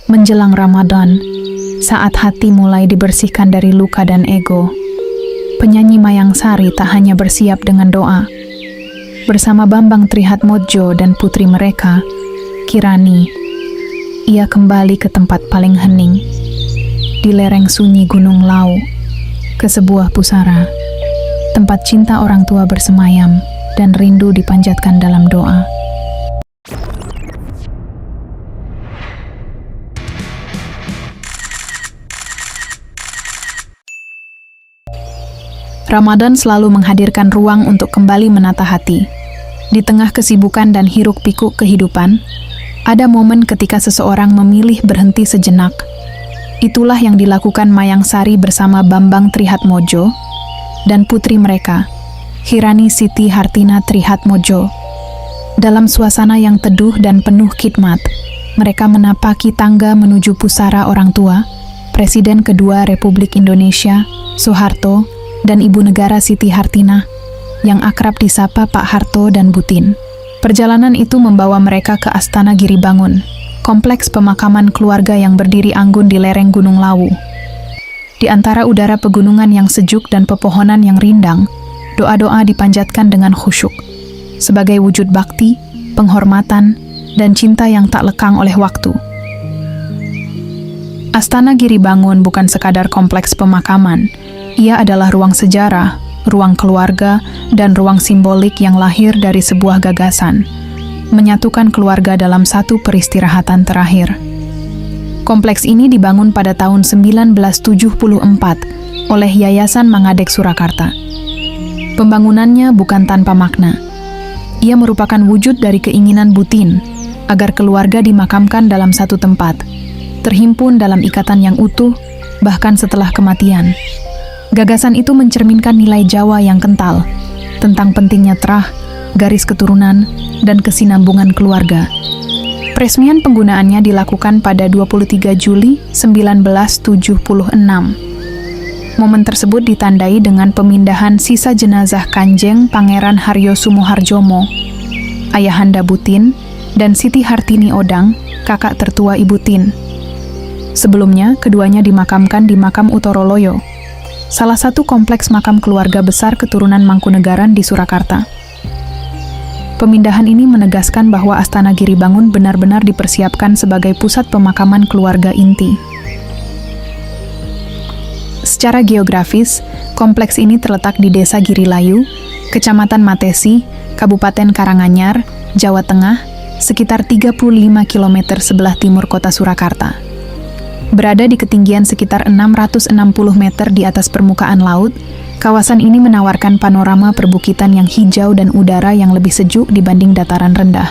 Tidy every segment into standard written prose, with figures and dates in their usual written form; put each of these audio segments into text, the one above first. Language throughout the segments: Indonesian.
Menjelang Ramadan, saat hati mulai dibersihkan dari luka dan ego, penyanyi Mayang Sari tak hanya bersiap dengan doa. Bersama Bambang Trihatmodjo dan putri mereka, Kirani, ia kembali ke tempat paling hening, di lereng sunyi Gunung Lau, ke sebuah pusara, tempat cinta orang tua bersemayam dan rindu dipanjatkan dalam doa. Ramadan selalu menghadirkan ruang untuk kembali menata hati. Di tengah kesibukan dan hiruk-pikuk kehidupan, ada momen ketika seseorang memilih berhenti sejenak. Itulah yang dilakukan Mayang Sari bersama Bambang Trihatmodjo dan putri mereka, Hirani Siti Hartina Trihatmodjo. Dalam suasana yang teduh dan penuh khidmat, mereka menapaki tangga menuju pusara orang tua, Presiden kedua Republik Indonesia, Soeharto, dan Ibu Negara Siti Hartina, yang akrab disapa Pak Harto dan Butin. Perjalanan itu membawa mereka ke Astana Giribangun, kompleks pemakaman keluarga yang berdiri anggun di lereng Gunung Lawu. Di antara udara pegunungan yang sejuk dan pepohonan yang rindang, doa-doa dipanjatkan dengan khusyuk, sebagai wujud bakti, penghormatan, dan cinta yang tak lekang oleh waktu. Astana Giribangun bukan sekadar kompleks pemakaman. Ia adalah ruang sejarah, ruang keluarga, dan ruang simbolik yang lahir dari sebuah gagasan, menyatukan keluarga dalam satu peristirahatan terakhir. Kompleks ini dibangun pada tahun 1974 oleh Yayasan Mangadek Surakarta. Pembangunannya bukan tanpa makna. Ia merupakan wujud dari keinginan Butin agar keluarga dimakamkan dalam satu tempat, terhimpun dalam ikatan yang utuh, bahkan setelah kematian. Gagasan itu mencerminkan nilai Jawa yang kental, tentang pentingnya terah, garis keturunan, dan kesinambungan keluarga. Peresmian penggunaannya dilakukan pada 23 Juli 1976. Momen tersebut ditandai dengan pemindahan sisa jenazah Kanjeng Pangeran Haryo Sumoharjomo, ayahanda Butin, dan Siti Hartini Odang, kakak tertua Ibu Tin. Sebelumnya, keduanya dimakamkan di Makam Utoroloyo, salah satu kompleks makam keluarga besar keturunan Mangkunegaran di Surakarta. Pemindahan ini menegaskan bahwa Astana Giribangun benar-benar dipersiapkan sebagai pusat pemakaman keluarga inti. Secara geografis, kompleks ini terletak di Desa Girilayu, Kecamatan Matesi, Kabupaten Karanganyar, Jawa Tengah, sekitar 35 km sebelah timur kota Surakarta. Berada di ketinggian sekitar 660 meter di atas permukaan laut, kawasan ini menawarkan panorama perbukitan yang hijau dan udara yang lebih sejuk dibanding dataran rendah.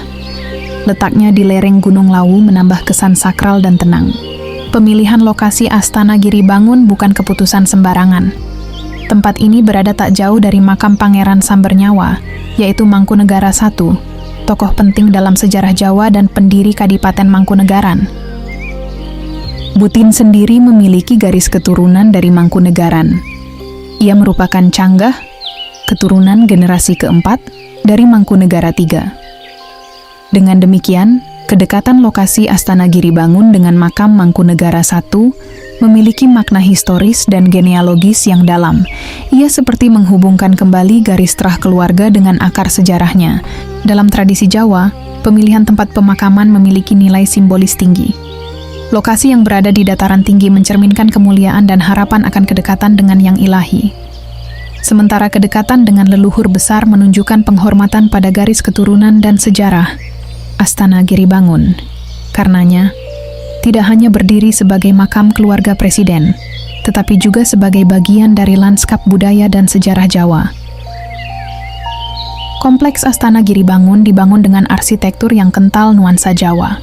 Letaknya di lereng Gunung Lawu menambah kesan sakral dan tenang. Pemilihan lokasi Astana Giribangun bukan keputusan sembarangan. Tempat ini berada tak jauh dari makam Pangeran Sambernyawa, yaitu Mangkunegara I, tokoh penting dalam sejarah Jawa dan pendiri Kadipaten Mangkunegaran. Butin sendiri memiliki garis keturunan dari Mangkunegaran. Ia merupakan canggah, keturunan generasi keempat dari Mangkunegara III. Dengan demikian, kedekatan lokasi Astana Giribangun dengan makam Mangkunegara I memiliki makna historis dan genealogis yang dalam. Ia seperti menghubungkan kembali garis terah keluarga dengan akar sejarahnya. Dalam tradisi Jawa, pemilihan tempat pemakaman memiliki nilai simbolis tinggi. Lokasi yang berada di dataran tinggi mencerminkan kemuliaan dan harapan akan kedekatan dengan yang ilahi. Sementara kedekatan dengan leluhur besar menunjukkan penghormatan pada garis keturunan dan sejarah Astana Giribangun. Karenanya, tidak hanya berdiri sebagai makam keluarga presiden, tetapi juga sebagai bagian dari lanskap budaya dan sejarah Jawa. Kompleks Astana Giribangun dibangun dengan arsitektur yang kental nuansa Jawa.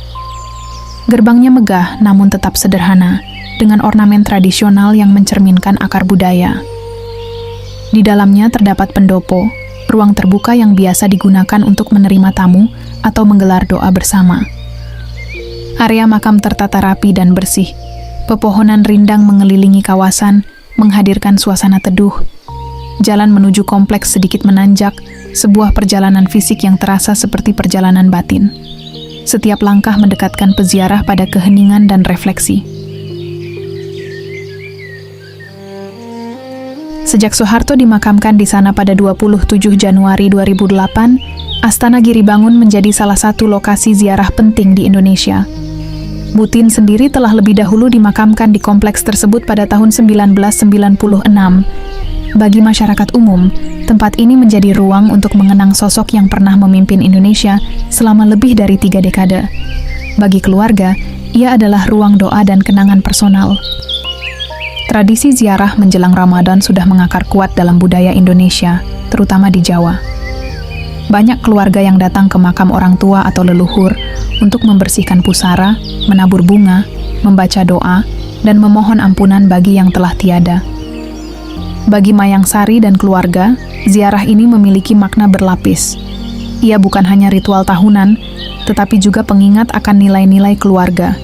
Gerbangnya megah namun tetap sederhana, dengan ornamen tradisional yang mencerminkan akar budaya. Di dalamnya terdapat pendopo, ruang terbuka yang biasa digunakan untuk menerima tamu atau menggelar doa bersama. Area makam tertata rapi dan bersih. Pepohonan rindang mengelilingi kawasan, menghadirkan suasana teduh. Jalan menuju kompleks sedikit menanjak, sebuah perjalanan fisik yang terasa seperti perjalanan batin. Setiap langkah mendekatkan peziarah pada keheningan dan refleksi. Sejak Soeharto dimakamkan di sana pada 27 Januari 2008, Astana Giribangun menjadi salah satu lokasi ziarah penting di Indonesia. Butin sendiri telah lebih dahulu dimakamkan di kompleks tersebut pada tahun 1996. Bagi masyarakat umum, tempat ini menjadi ruang untuk mengenang sosok yang pernah memimpin Indonesia selama lebih dari 3 dekade. Bagi keluarga, ia adalah ruang doa dan kenangan personal. Tradisi ziarah menjelang Ramadan sudah mengakar kuat dalam budaya Indonesia, terutama di Jawa. Banyak keluarga yang datang ke makam orang tua atau leluhur untuk membersihkan pusara, menabur bunga, membaca doa, dan memohon ampunan bagi yang telah tiada. Bagi Mayang Sari dan keluarga, ziarah ini memiliki makna berlapis. Ia bukan hanya ritual tahunan, tetapi juga pengingat akan nilai-nilai keluarga.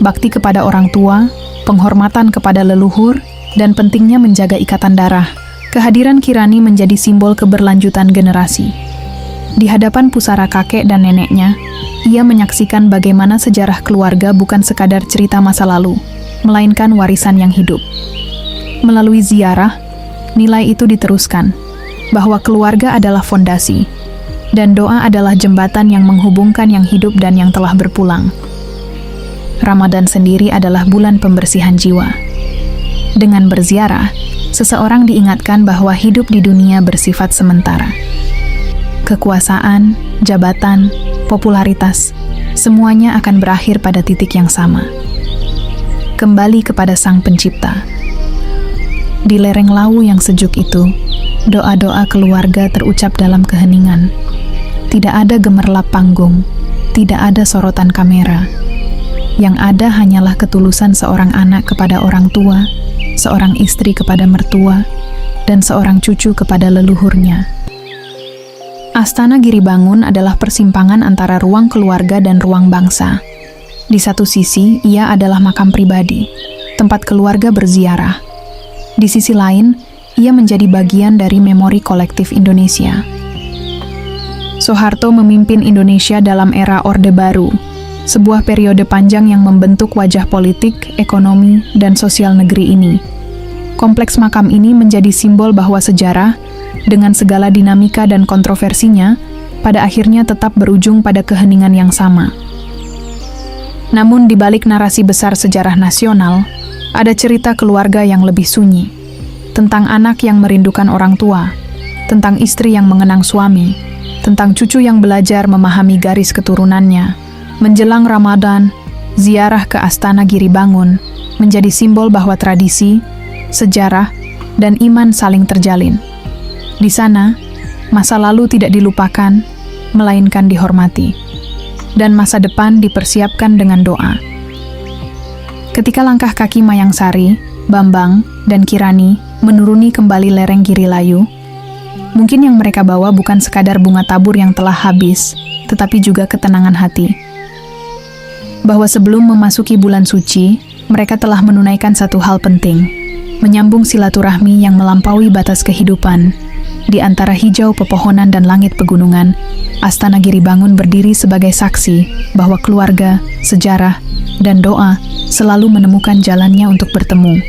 Bakti kepada orang tua, penghormatan kepada leluhur, dan pentingnya menjaga ikatan darah. Kehadiran Kirani menjadi simbol keberlanjutan generasi. Di hadapan pusara kakek dan neneknya, ia menyaksikan bagaimana sejarah keluarga bukan sekadar cerita masa lalu, melainkan warisan yang hidup. Melalui ziarah, nilai itu diteruskan, bahwa keluarga adalah fondasi, dan doa adalah jembatan yang menghubungkan yang hidup dan yang telah berpulang. Ramadan sendiri adalah bulan pembersihan jiwa. Dengan berziarah, seseorang diingatkan bahwa hidup di dunia bersifat sementara. Kekuasaan, jabatan, popularitas, semuanya akan berakhir pada titik yang sama. Kembali kepada Sang Pencipta. Di lereng Lawu yang sejuk itu, doa-doa keluarga terucap dalam keheningan. Tidak ada gemerlap panggung, tidak ada sorotan kamera. Yang ada hanyalah ketulusan seorang anak kepada orang tua, seorang istri kepada mertua, dan seorang cucu kepada leluhurnya. Astana Giribangun adalah persimpangan antara ruang keluarga dan ruang bangsa. Di satu sisi, ia adalah makam pribadi, tempat keluarga berziarah. Di sisi lain, ia menjadi bagian dari memori kolektif Indonesia. Soeharto memimpin Indonesia dalam era Orde Baru, sebuah periode panjang yang membentuk wajah politik, ekonomi, dan sosial negeri ini. Kompleks makam ini menjadi simbol bahwa sejarah, dengan segala dinamika dan kontroversinya, pada akhirnya tetap berujung pada keheningan yang sama. Namun di balik narasi besar sejarah nasional, ada cerita keluarga yang lebih sunyi, tentang anak yang merindukan orang tua, tentang istri yang mengenang suami, tentang cucu yang belajar memahami garis keturunannya. Menjelang Ramadan, ziarah ke Astana Giribangun menjadi simbol bahwa tradisi, sejarah, dan iman saling terjalin. Di sana, masa lalu tidak dilupakan, melainkan dihormati, dan masa depan dipersiapkan dengan doa. Ketika langkah kaki Mayang Sari, Bambang, dan Kirani menuruni kembali lereng Girilayu, mungkin yang mereka bawa bukan sekadar bunga tabur yang telah habis, tetapi juga ketenangan hati. Bahwa sebelum memasuki bulan suci, mereka telah menunaikan satu hal penting, menyambung silaturahmi yang melampaui batas kehidupan. Di antara hijau pepohonan dan langit pegunungan, Astana Giribangun berdiri sebagai saksi bahwa keluarga, sejarah, dan doa selalu menemukan jalannya untuk bertemu.